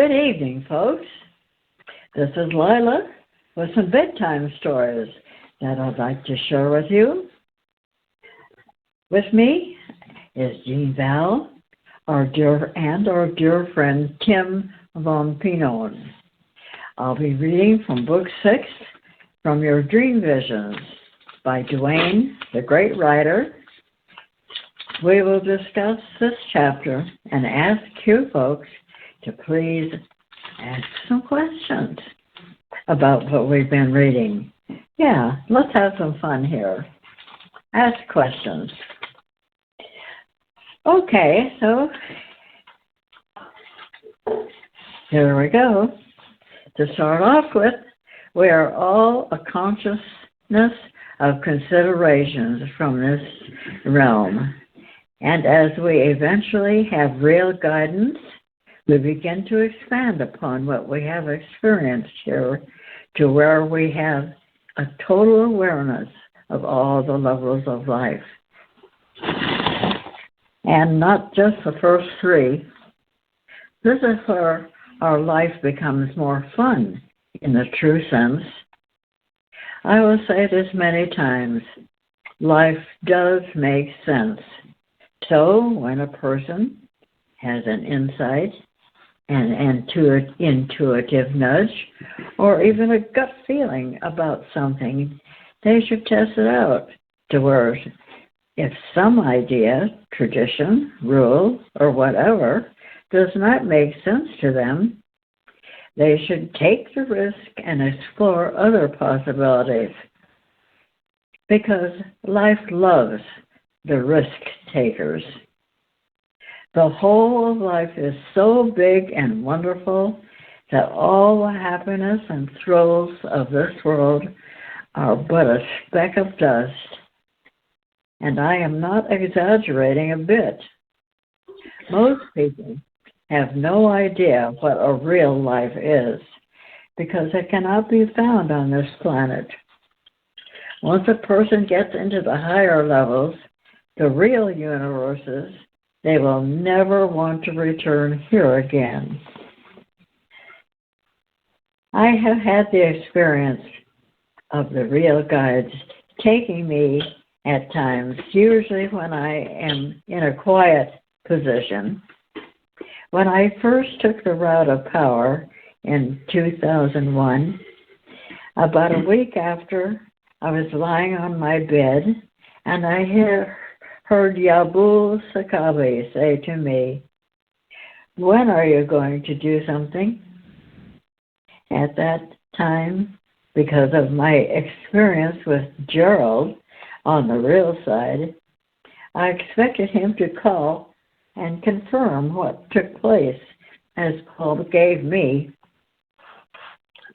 Good evening, folks. This is Lila with some bedtime stories that I'd like to share with you. With me is Jean Val, our dear friend Tim von Pinnon. I'll be reading from Book 6, From Your Dream Visions, by Duane, the great writer. We will discuss this chapter and ask you folks to please ask some questions about what we've been reading. Yeah, let's have some fun here. Ask questions. Okay, so here we go. To start off with, we are all a consciousness of considerations from this realm. And as we eventually have real guidance, we begin to expand upon what we have experienced here to where we have a total awareness of all the levels of life. And not just the first three. This is where our life becomes more fun in the true sense. I will say this many times, life does make sense. So when a person has an insight, an intuitive nudge, or even a gut feeling about something, they should test it out to where if some idea, tradition, rule, or whatever does not make sense to them, they should take the risk and explore other possibilities. Because life loves the risk takers. The whole of life is so big and wonderful that all the happiness and thrills of this world are but a speck of dust. And I am not exaggerating a bit. Most people have no idea what a real life is because it cannot be found on this planet. Once a person gets into the higher levels, the real universes, they will never want to return here again. I have had the experience of the real guides taking me at times, usually when I am in a quiet position. When I first took the route of power in 2001, about a week after, I was lying on my bed and I heard Yabul Sakabe say to me, "When are you going to do something?" At that time, because of my experience with Gerald on the real side, I expected him to call and confirm what took place as Paul gave me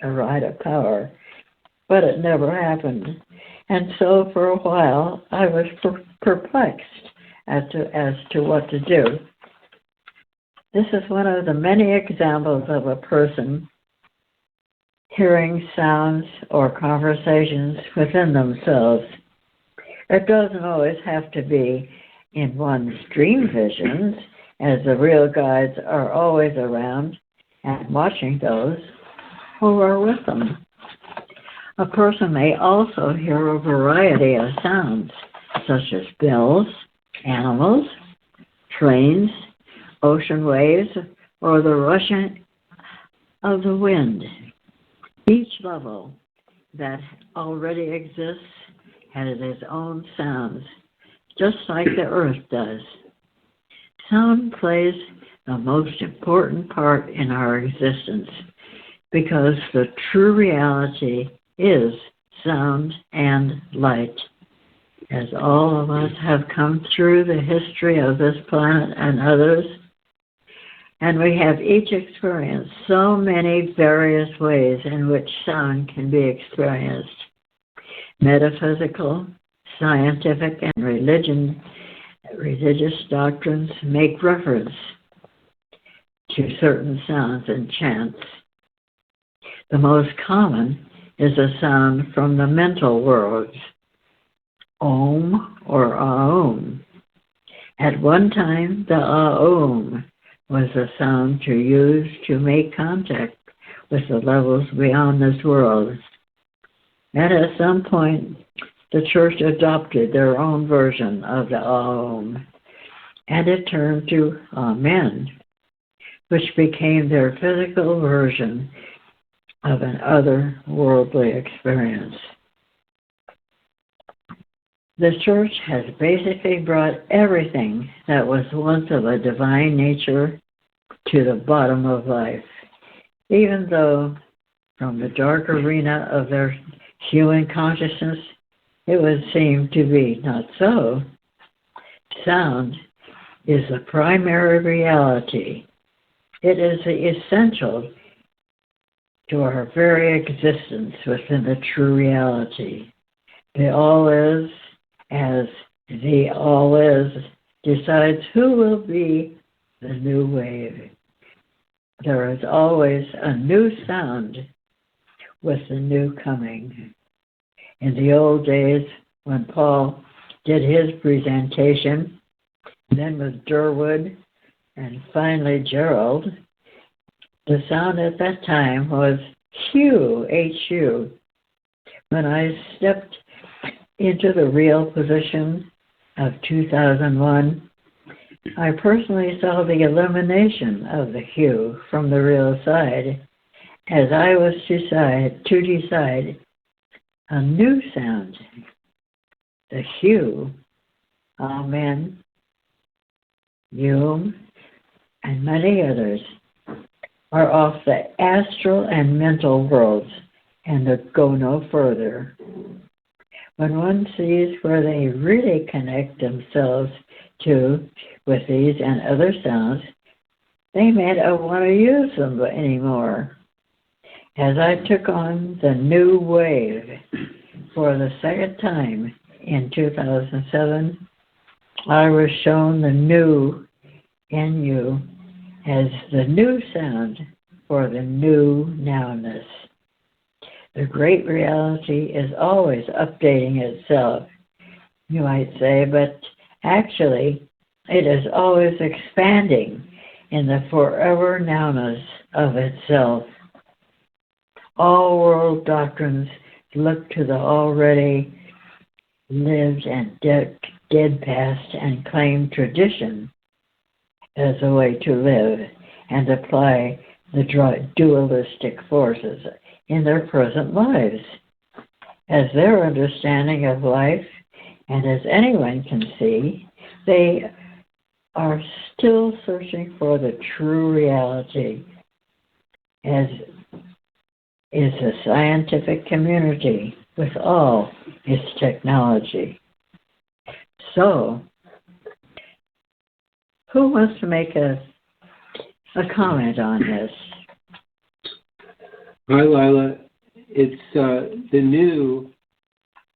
a right of power. But it never happened. And so for a while, I was perplexed as to what to do. This is one of the many examples of a person hearing sounds or conversations within themselves. It doesn't always have to be in one's dream visions, as the real guides are always around and watching those who are with them. A person may also hear a variety of sounds, such as bells, animals, trains, ocean waves, or the rushing of the wind. Each level that already exists has its own sounds, just like the earth does. Sound plays the most important part in our existence because the true reality is sound and light. As all of us have come through the history of this planet and others, and we have each experienced so many various ways in which sound can be experienced. Metaphysical, scientific, and religious doctrines make reference to certain sounds and chants. The most common is a sound from the mental worlds, Om or Aum. At one time, the Aum was a sound to use to make contact with the levels beyond this world. And at some point, the church adopted their own version of the Aum, and it turned to Amen, which became their physical version of an otherworldly experience. The church has basically brought everything that was once of a divine nature to the bottom of life, even though from the dark arena of their human consciousness, it would seem to be not so. Sound is the primary reality. It is the essential to our very existence within the true reality. The all is, as the all is, decides who will be the new wave. There is always a new sound with the new coming. In the old days, when Paul did his presentation, then with Durwood, and finally Gerald, the sound at that time was Hugh, H-U. When I stepped into the real position of 2001, I personally saw the elimination of the Hugh from the real side, as I was to decide a new sound. The Hugh, Amen, Hume, and many others are off the astral and mental worlds and go no further. When one sees where they really connect themselves to with these and other sounds, they may not want to use them anymore. As I took on the new wave for the second time in 2007, I was shown the new NU as the new sound for the new nowness. The great reality is always updating itself, you might say, but actually it is always expanding in the forever nowness of itself. All world doctrines look to the already lived and dead past and claim tradition as a way to live and apply the dualistic forces in their present lives. As their understanding of life, and as anyone can see, they are still searching for the true reality, as is the scientific community with all its technology. So, who wants to make a comment on this? Hi, Lila. It's the new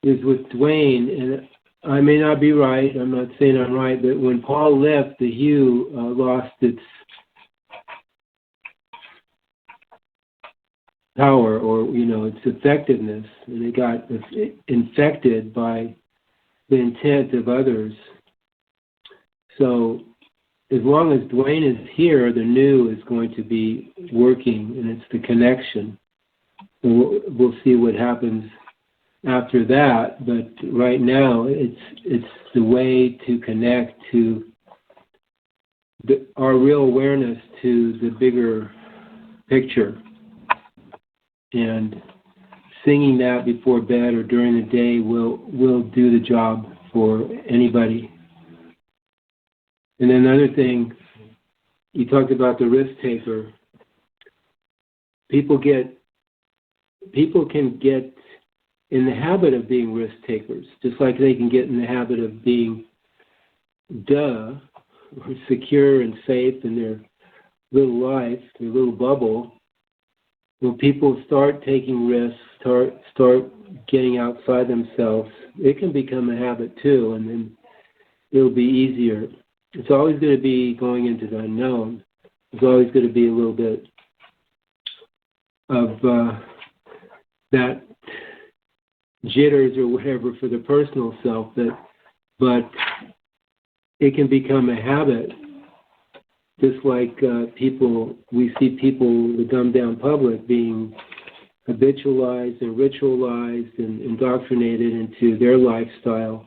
is with Dwayne, and I may not be right. I'm not saying I'm right, but when Paul left, the hue lost its power, or its effectiveness, and it got infected by the intent of others. So as long as Dwayne is here, the new is going to be working, and it's the connection. And we'll see what happens after that, but right now it's the way to connect to our real awareness to the bigger picture. And singing that before bed or during the day will do the job for anybody. And then another thing, you talked about the risk taker. People can get in the habit of being risk takers, just like they can get in the habit of being or secure and safe in their little life, their little bubble. When people start taking risks, start getting outside themselves, it can become a habit too, and then it'll be easier. It's always going to be going into the unknown. There's always going to be a little bit of that jitters or whatever for the personal self, but it can become a habit Just like we see people, the dumbed down public, being habitualized and ritualized and indoctrinated into their lifestyle.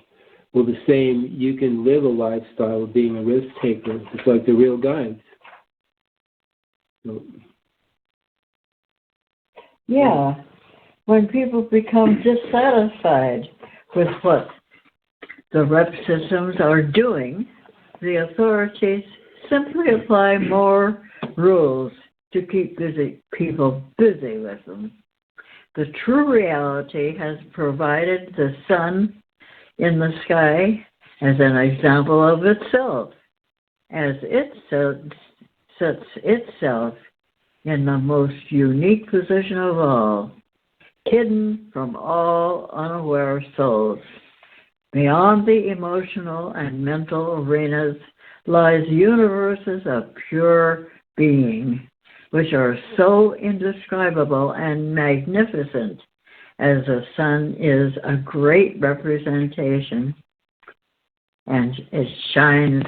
Well, the same, you can live a lifestyle of being a risk taker, just like the real guides. So, yeah, when people become dissatisfied with what the rep systems are doing, the authorities simply apply more rules to keep people busy with them. The TruReality has provided the sun in the sky as an example of itself, as it sets itself in the most unique position of all, hidden from all unaware souls. Beyond the emotional and mental arenas lies universes of pure being, which are so indescribable and magnificent, as the sun is a great representation, and it shines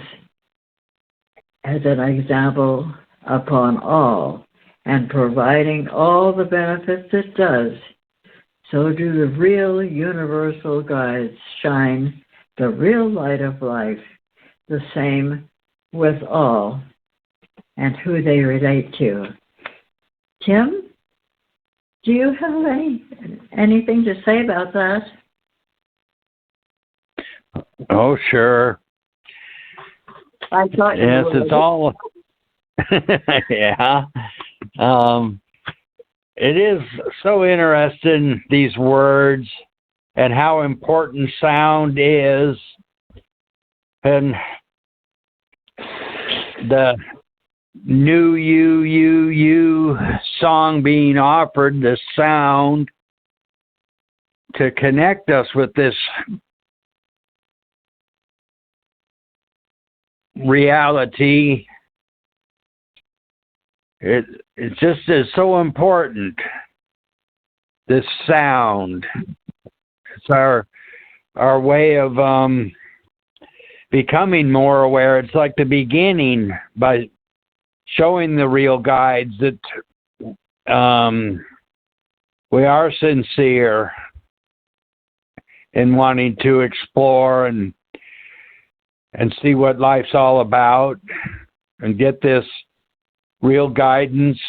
as an example upon all, and providing all the benefits it does. So do the real universal guides shine the real light of life, the same with all, and who they relate to. Tim, do you have anything to say about that? Oh, sure. I thought yes, you would. it's all. Yeah. It is so interesting, these words, and how important sound is, and the new you song being offered, the sound to connect us with this reality. It just is so important, this sound. It's our way of becoming more aware. It's like the beginning by showing the real guides that we are sincere in wanting to explore and see what life's all about, and get this real guidance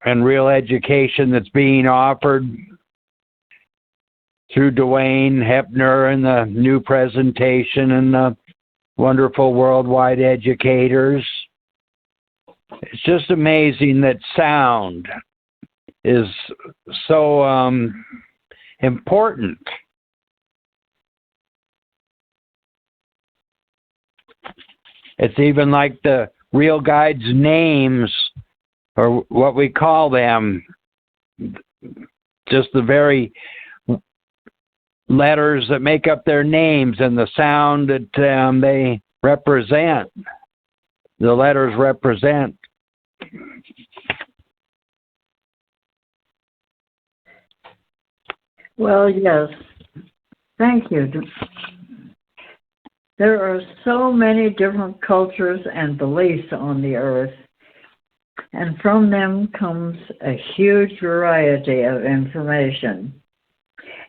and real education that's being offered through Dwayne Hepner and the new presentation and the wonderful worldwide educators. It's just amazing that sound is so important. It's even like the real guides' names, or what we call them, just the very letters that make up their names and the sound that they represent. The letters represent. Well, yes. Thank you. There are so many different cultures and beliefs on the earth, and from them comes a huge variety of information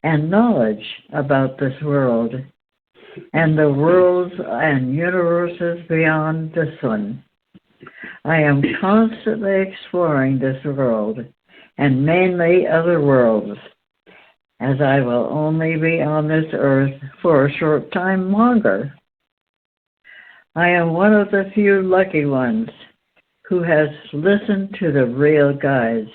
and knowledge about this world and the worlds and universes beyond this one. I am constantly exploring this world, and mainly other worlds, as I will only be on this earth for a short time longer. I am one of the few lucky ones who has listened to the real guides,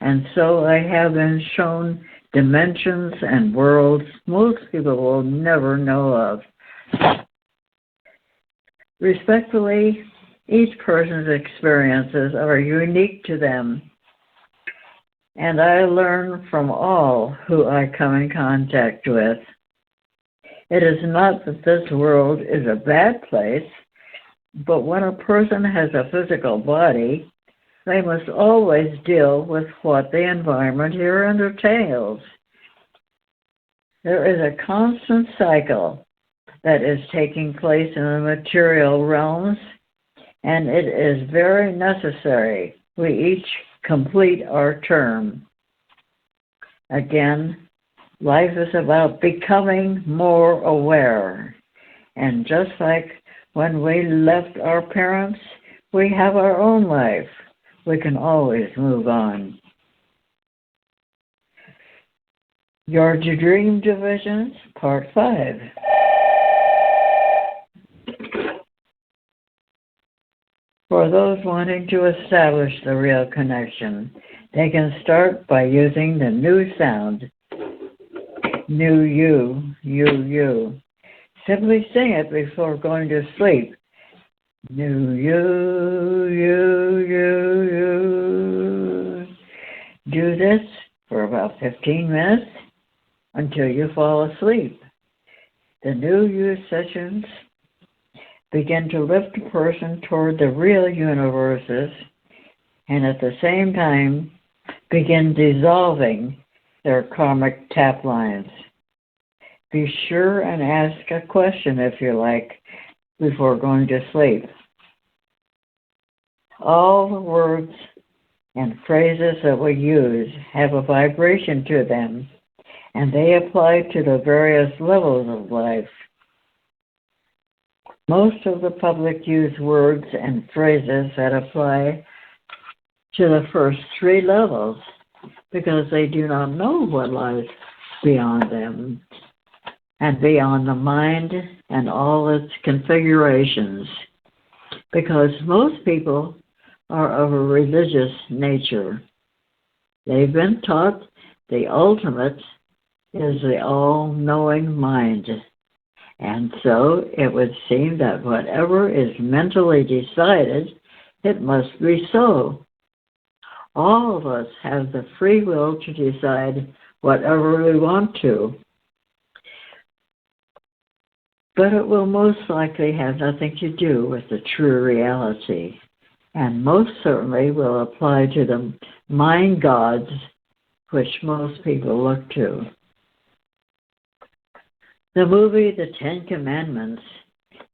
and so I have been shown dimensions and worlds most people will never know of. Respectfully, each person's experiences are unique to them, and I learn from all who I come in contact with. It is not that this world is a bad place, but when a person has a physical body, they must always deal with what the environment here entails. There is a constant cycle that is taking place in the material realms, and it is very necessary we each complete our term. Again, life is about becoming more aware. And just like when we left our parents, we have our own life. We can always move on. Your Dream Divisions, Part 5. For those wanting to establish the real connection, they can start by using the new sound, new you. Simply sing it before going to sleep. New you. Do this for about 15 minutes until you fall asleep. The new you sessions begin to lift a person toward the real universes and at the same time begin dissolving their karmic tap lines. Be sure and ask a question if you like before going to sleep. All the words and phrases that we use have a vibration to them, and they apply to the various levels of life. Most of the public use words and phrases that apply to the first 3 levels because they do not know what lies beyond them and beyond the mind and all its configurations, because most people are of a religious nature. They've been taught the ultimate is the all-knowing mind. And so it would seem that whatever is mentally decided, it must be so. All of us have the free will to decide whatever we want to. But it will most likely have nothing to do with the true reality, and most certainly will apply to the mind gods which most people look to. The movie The 10 Commandments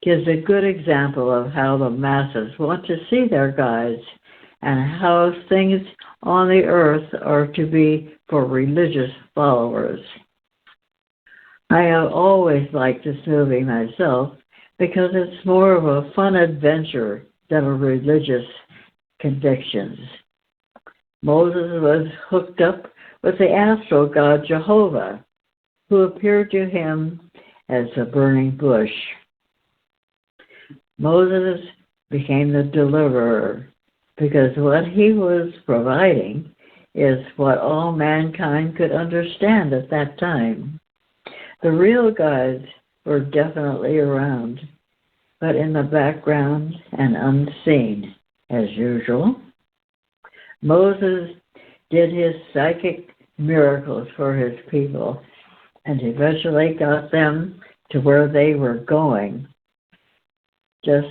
gives a good example of how the masses want to see their guides and how things on the earth are to be for religious followers. I have always liked this movie myself because it's more of a fun adventure than a religious convictions. Moses was hooked up with the astral god Jehovah, who appeared to him as a burning bush. Moses became the deliverer because what he was providing is what all mankind could understand at that time. The real guides were definitely around, but in the background and unseen, as usual. Moses did his psychic miracles for his people and eventually got them to where they were going. It's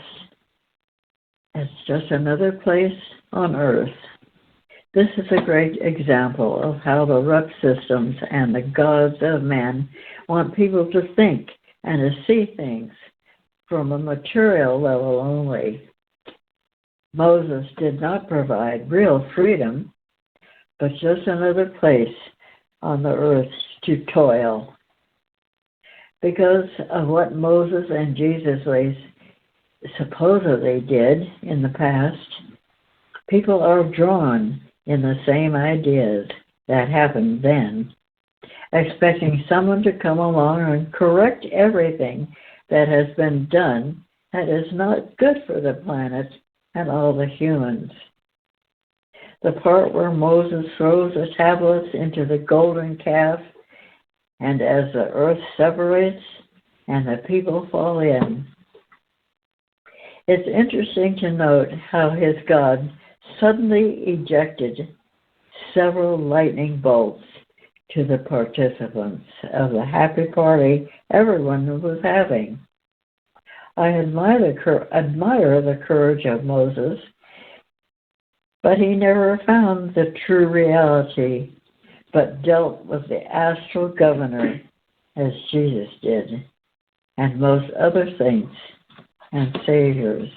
just another place on earth. This is a great example of how the rep systems and the gods of man want people to think and to see things from a material level only. Moses did not provide real freedom, but just another place on the earth to toil. Because of what Moses and Jesus supposedly did in the past, people are drawn in the same ideas that happened then, expecting someone to come along and correct everything that has been done that is not good for the planet and all the humans. The part where Moses throws the tablets into the golden calf, and as the earth separates and the people fall in. It's interesting to note how his God suddenly ejected several lightning bolts to the participants of the happy party everyone was having. I admire the courage of Moses, but he never found the true reality, but dealt with the astral governor as Jesus did, and most other saints and saviors.